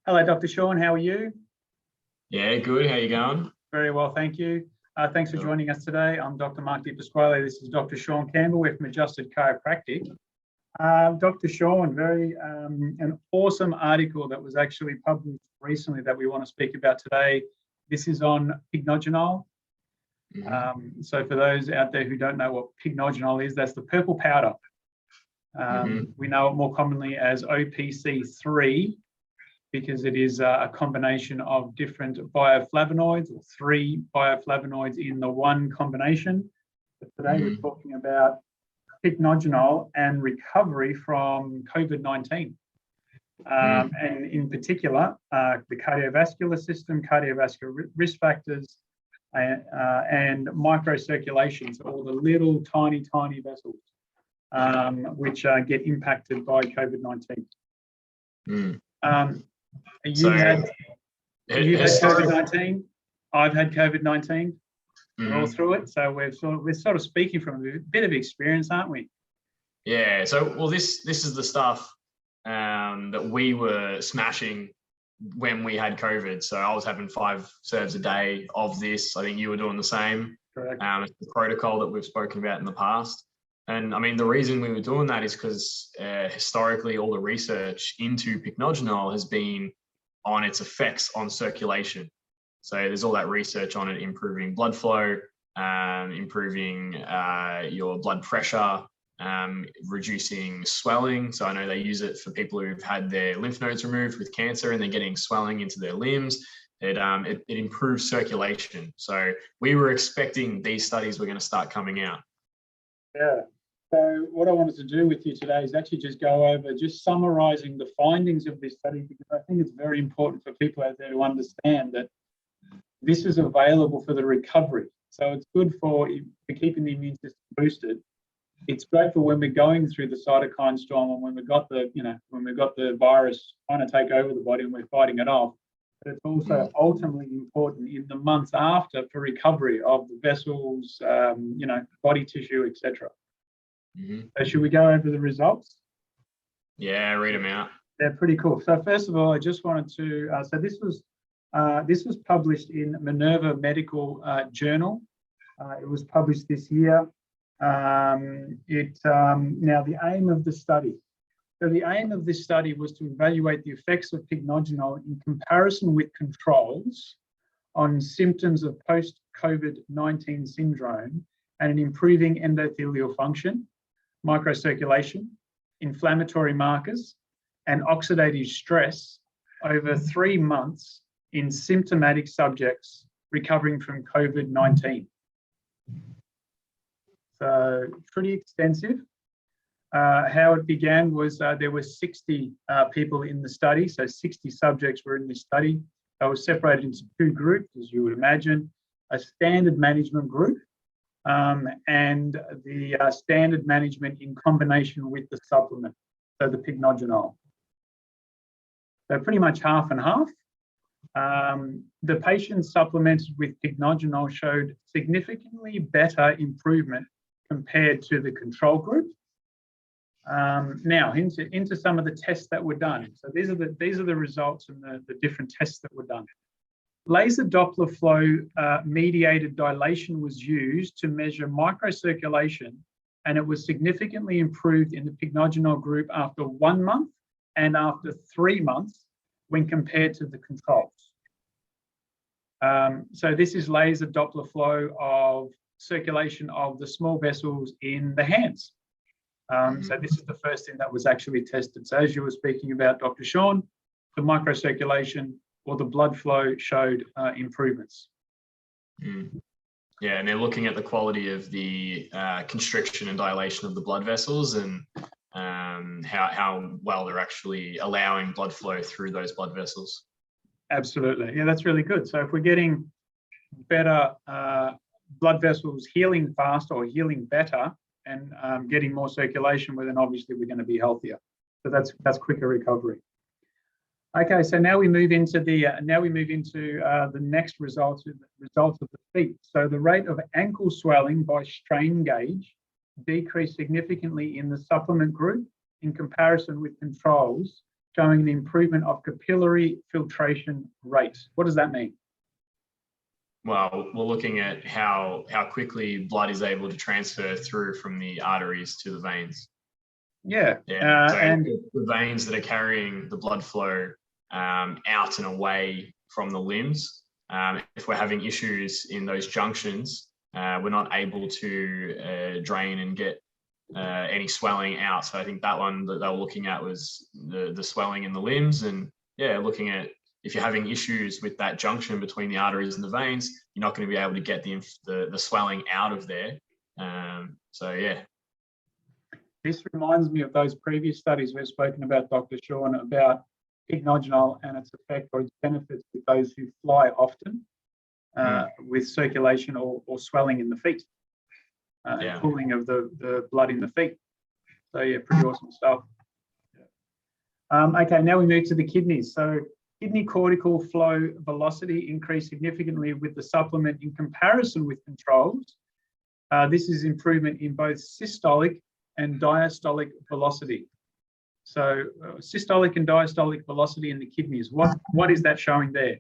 Hello, Dr. Sean. How are you? Yeah, good. How you going? Very well, thank you. Thanks for joining us today. I'm Dr. Mark Di Pasquale. This is Dr. Sean Campbell. We're from Adjusted Chiropractic. Dr. Sean, an awesome article that was actually published recently that we want to speak about today. This is on Pycnogenol. So for those out there who don't know what Pycnogenol is, that's the purple powder. We know it more commonly as OPC3 because it is a combination of different bioflavonoids, or 3 bioflavonoids in the one combination. But today we're talking about Pycnogenol and recovery from COVID-19. And in particular, the cardiovascular system, cardiovascular risk factors, and microcirculation, so all the little tiny vessels which get impacted by COVID-19. You had COVID-19. I've had COVID-19. We're all through it, so we're sort of speaking from a bit of experience, aren't we? Yeah. So, well, this is the stuff that we were smashing when we had COVID. So I was having 5 serves a day of this. I think you were doing the same. Correct. It's the protocol that we've spoken about in the past. And I mean, the reason we were doing that is because historically all the research into Pycnogenol has been on its effects on circulation. So there's all that research on it improving blood flow, improving your blood pressure, reducing swelling. So I know they use it for people who've had their lymph nodes removed with cancer and they're getting swelling into their limbs. It improves circulation. So we were expecting these studies were going to start coming out. Yeah. So what I wanted to do with you today is actually just go over, just summarizing the findings of this study, because I think it's very important for people out there to understand that this is available for the recovery. So it's good for keeping the immune system boosted. It's great for when we're going through the cytokine storm and when we've got the virus trying to take over the body and we're fighting it off. But it's also ultimately important in the months after for recovery of the vessels, body tissue, etc. So should we go over the results? Yeah, read them out. They're pretty cool. So first of all, I just wanted to, so this was published in Minerva Medical Journal. It was published this year. Now the aim of the study. So the aim of this study was to evaluate the effects of Pycnogenol in comparison with controls on symptoms of post-COVID-19 syndrome and in improving endothelial function, microcirculation, inflammatory markers, and oxidative stress over 3 months in symptomatic subjects recovering from COVID-19. So pretty extensive. How it began was there were 60 people in the study, so 60 subjects were in this study. They were separated into 2 groups, as you would imagine, a standard management group and the standard management in combination with the supplement, so the Pycnogenol. So pretty much half and half. The patients supplemented with Pycnogenol showed significantly better improvement compared to the control group. Now into some of the tests that were done. So these are the results and the different tests that were done. Laser Doppler flow mediated dilation was used to measure microcirculation, and it was significantly improved in the Pycnogenol group after 1 month and after 3 months when compared to the controls. So this is laser Doppler flow of circulation of the small vessels in the hands. So this is the first thing that was actually tested. So as you were speaking about, Dr. Sean, the microcirculation or the blood flow showed improvements. Yeah, and they're looking at the quality of the constriction and dilation of the blood vessels and how well they're actually allowing blood flow through those blood vessels. Absolutely. Yeah, that's really good. So if we're getting better blood vessels healing faster or healing better and getting more circulation, well, then obviously we're going to be healthier. So that's quicker recovery. Okay, so now we move into the next results of the feet. So the rate of ankle swelling by strain gauge decreased significantly in the supplement group in comparison with controls showing an improvement of capillary filtration rate. What does that mean? Well, we're looking at how quickly blood is able to transfer through from the arteries to the veins. Yeah. Yeah. So and the veins that are carrying the blood flow out and away from the limbs, if we're having issues in those junctions, we're not able to drain and get any swelling out. So I think that one that they were looking at was the swelling in the limbs, and yeah, looking at if you're having issues with that junction between the arteries and the veins, you're not going to be able to get the swelling out of there. So yeah. This reminds me of those previous studies we've spoken about, Dr. Sean, about Pycnogenol and its effect or its benefits with those who fly often with circulation or swelling in the feet, and cooling of the blood in the feet. So yeah, pretty awesome stuff. Okay, now we move to the kidneys. So kidney cortical flow velocity increased significantly with the supplement in comparison with controls. This is improvement in both systolic and diastolic velocity. So systolic and diastolic velocity in the kidneys, what is that showing there?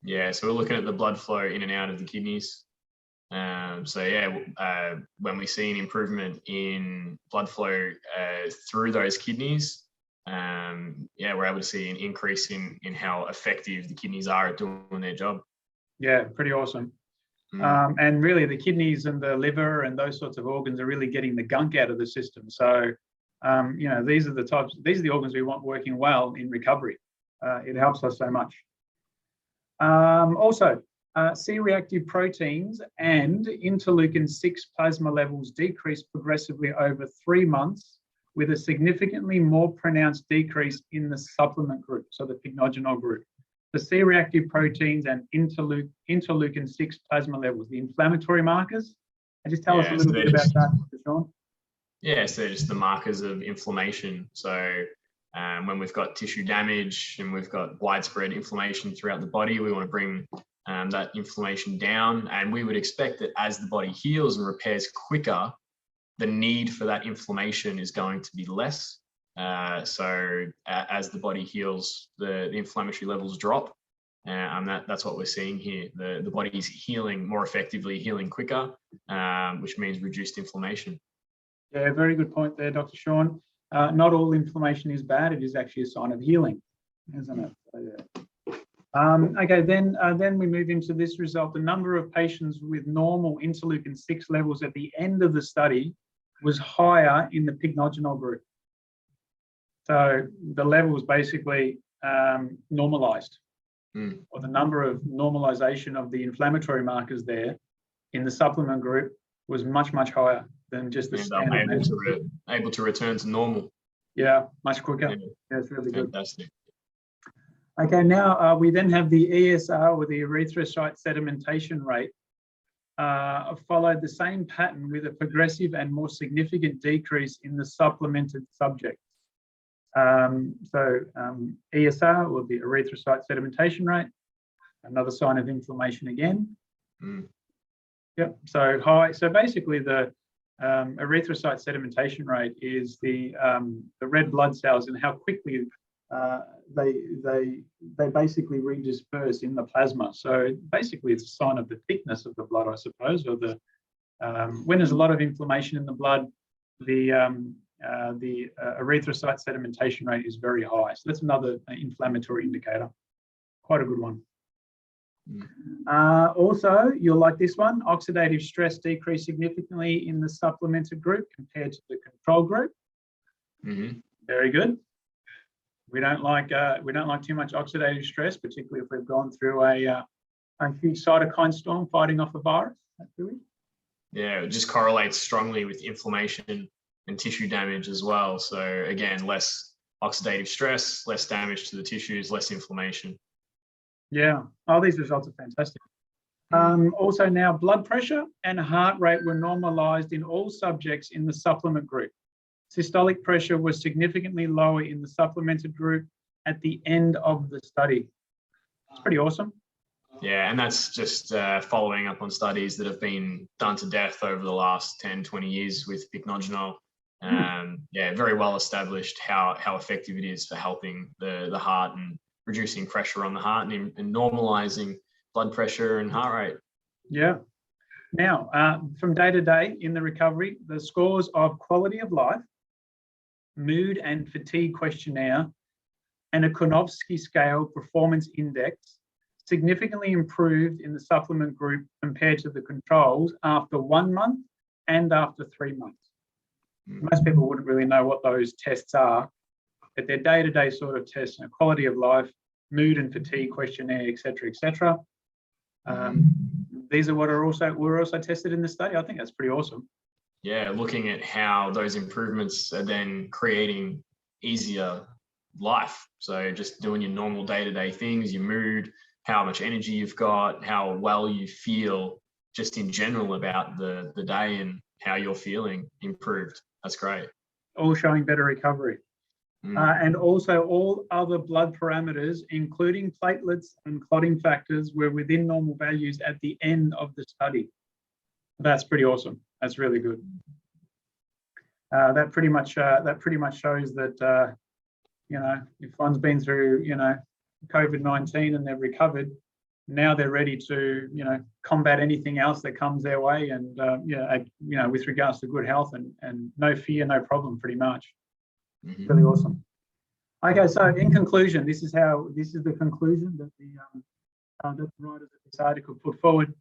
Yeah, so we're looking at the blood flow in and out of the kidneys. So yeah, when we see an improvement in blood flow through those kidneys, yeah, we're able to see an increase in how effective the kidneys are at doing their job. Yeah, pretty awesome. And really the kidneys and the liver and those sorts of organs are really getting the gunk out of the system. So, you know, these are the organs we want working well in recovery. It helps us so much. Also, C-reactive proteins and interleukin-6 plasma levels decrease progressively over 3 months with a significantly more pronounced decrease in the supplement group, so the Pycnogenol group. The C-reactive proteins and interleukin-6 plasma levels, the inflammatory markers. Just tell us a little bit about that, Sean. Yeah, so just the markers of inflammation. So when we've got tissue damage and we've got widespread inflammation throughout the body, we want to bring that inflammation down. And we would expect that as the body heals and repairs quicker, the need for that inflammation is going to be less. So as the body heals, the inflammatory levels drop, and that's what we're seeing here. The body is healing more effectively, healing quicker, which means reduced inflammation. Yeah, very good point there, Dr. Sean. Not all inflammation is bad. It is actually a sign of healing, isn't it? So, yeah. Okay, then we move into this result. The number of patients with normal interleukin-6 levels at the end of the study was higher in the Pycnogenol group. So the levels basically normalized, or the number of normalization of the inflammatory markers there in the supplement group was much, much higher than just the standard. Able to return to normal. Yeah, much quicker. Yeah, it's really good. Fantastic. Okay, now we then have the ESR, or the erythrocyte sedimentation rate, followed the same pattern with a progressive and more significant decrease in the supplemented subjects. ESR, or the erythrocyte sedimentation rate, another sign of inflammation again. Yep, so high. So basically the erythrocyte sedimentation rate is the red blood cells and how quickly they basically redisperse in the plasma. So basically it's a sign of the thickness of the blood, I suppose, or the when there's a lot of inflammation in the blood, the erythrocyte sedimentation rate is very high. So that's another inflammatory indicator. Quite a good one. Also, you'll like this one. Oxidative stress decreased significantly in the supplemented group compared to the control group. Very good. We don't like too much oxidative stress, particularly if we've gone through a huge cytokine storm fighting off a virus. Yeah, it just correlates strongly with inflammation and tissue damage as well. So again, less oxidative stress, less damage to the tissues, less inflammation. Yeah. Oh, these results are fantastic. Also now, blood pressure and heart rate were normalized in all subjects in the supplement group. Systolic pressure was significantly lower in the supplemented group at the end of the study. It's pretty awesome. Yeah, and that's just following up on studies that have been done to death over the last 10, 20 years with Pycnogenol. Yeah, very well established how effective it is for helping the heart and reducing pressure on the heart and normalizing blood pressure and heart rate. Yeah. Now, from day to day in the recovery, the scores of quality of life, mood and fatigue questionnaire, and a Konovsky scale performance index significantly improved in the supplement group compared to the controls after 1 month and after 3 months. Most people wouldn't really know what those tests are, but they're day-to-day sort of tests, quality of life, mood and fatigue questionnaire, etc., etc. These are what were also tested in the study. I think that's pretty awesome. Yeah, looking at how those improvements are then creating easier life. So just doing your normal day-to-day things, your mood, how much energy you've got, how well you feel, just in general about the day and how you're feeling improved. That's great. All showing better recovery. And also all other blood parameters, including platelets and clotting factors, were within normal values at the end of the study. That's pretty awesome. That's really good. That pretty much shows that if one's been through COVID-19 and they've recovered, now they're ready to combat anything else that comes their way, and with regards to good health and no fear, no problem, pretty much. Really awesome. Okay, so in conclusion, this is the conclusion that the writers of this article put forward.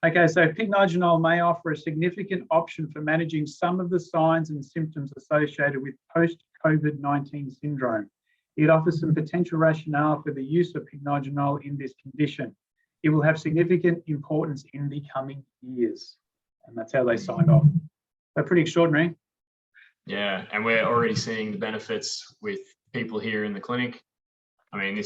Okay, so Pycnogenol may offer a significant option for managing some of the signs and symptoms associated with post-COVID-19 syndrome. It offers some potential rationale for the use of Pycnogenol in this condition. It will have significant importance in the coming years. And that's how they signed off. So pretty extraordinary. Yeah, and we're already seeing the benefits with people here in the clinic. I mean,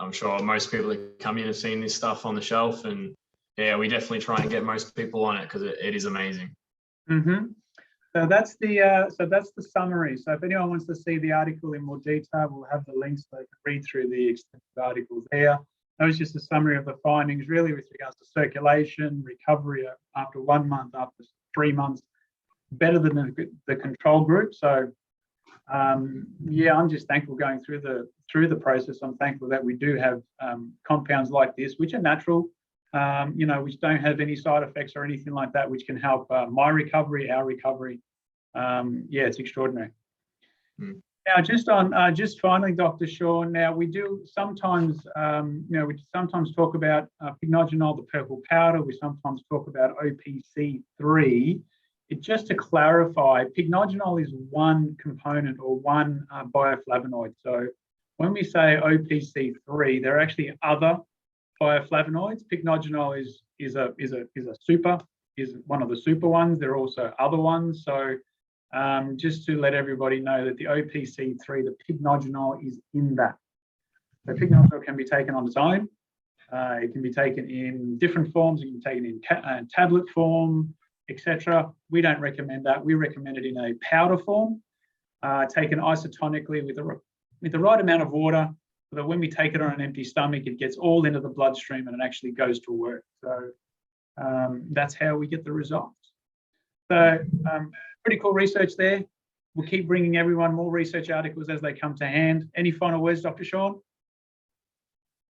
I'm sure most people that come in have seen this stuff on the shelf, and yeah, we definitely try and get most people on it because it is amazing. So that's the summary. So if anyone wants to see the article in more detail, we'll have the links so they can read through the extensive article there. That was just a summary of the findings, really, with regards to circulation, recovery after 1 month, after 3 months, better than the control group. So yeah, I'm just thankful going through the process. I'm thankful that we do have compounds like this, which are natural, which don't have any side effects or anything like that, which can help my recovery, our recovery. Yeah, it's extraordinary. Now, just finally, Dr. Sean. Now, we do sometimes, we sometimes talk about Pycnogenol, the purple powder. We sometimes talk about OPC3. Just to clarify, Pycnogenol is one component or one bioflavonoid. So when we say OPC3, there are actually other bioflavonoids. Pycnogenol is one of the super ones. There are also other ones. So just to let everybody know that the OPC3, the Pycnogenol, is in that. So Pycnogenol can be taken on its own. It can be taken in different forms. It can be taken in tablet form, etc. We don't recommend that. We recommend it in a powder form, taken isotonically with the right amount of water, so that when we take it on an empty stomach, it gets all into the bloodstream and it actually goes to work. So that's how we get the results. So pretty cool research there. We'll keep bringing everyone more research articles as they come to hand. Any final words, Dr. Sean?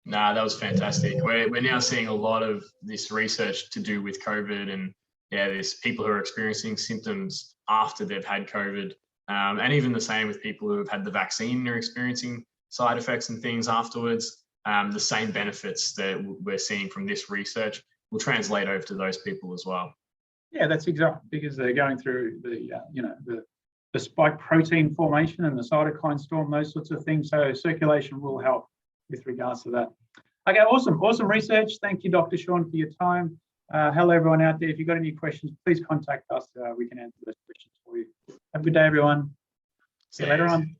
Nah, that was fantastic. We're now seeing a lot of this research to do with COVID, and yeah, there's people who are experiencing symptoms after they've had COVID, and even the same with people who have had the vaccine and are experiencing side effects and things afterwards. The same benefits that we're seeing from this research will translate over to those people as well. Yeah, that's exactly, because they're going through the spike protein formation and the cytokine storm, those sorts of things. So circulation will help with regards to that. Okay, awesome research. Thank you, Dr. Sean, for your time. Hello, everyone out there. If you've got any questions, please contact us. We can answer those questions for you. Have a good day, everyone. See you later on.